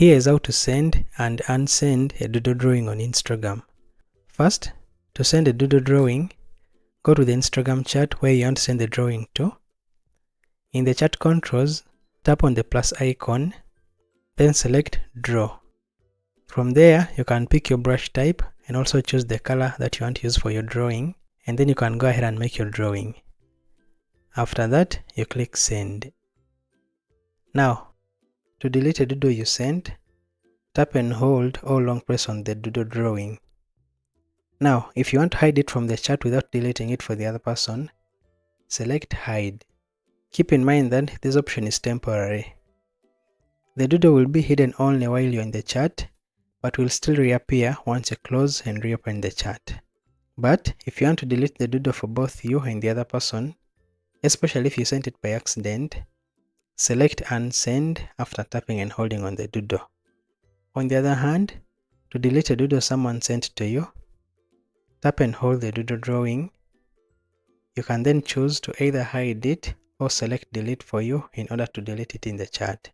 Here is how to send and unsend a doodle drawing on Instagram. First, to send a doodle drawing, go to the Instagram chat where you want to send the drawing to. In the chat controls, tap on the plus icon, then select draw. From there, you can pick your brush type and also choose the color that you want to use for your drawing, and then you can go ahead and make your drawing. After that, you click send. Now, to delete a doodle you sent, tap and hold or long press on the doodle drawing. Now, if you want to hide it from the chat without deleting it for the other person, select hide. Keep in mind that this option is temporary. The doodle will be hidden only while you're in the chat, but will still reappear once you close and reopen the chat. But if you want to delete the doodle for both you and the other person, especially if you sent it by accident, select unsend after tapping and holding on the doodle. On the other hand, to delete a doodle someone sent to you, tap and hold the doodle drawing. You can then choose to either hide it or select delete for you in order to delete it in the chat.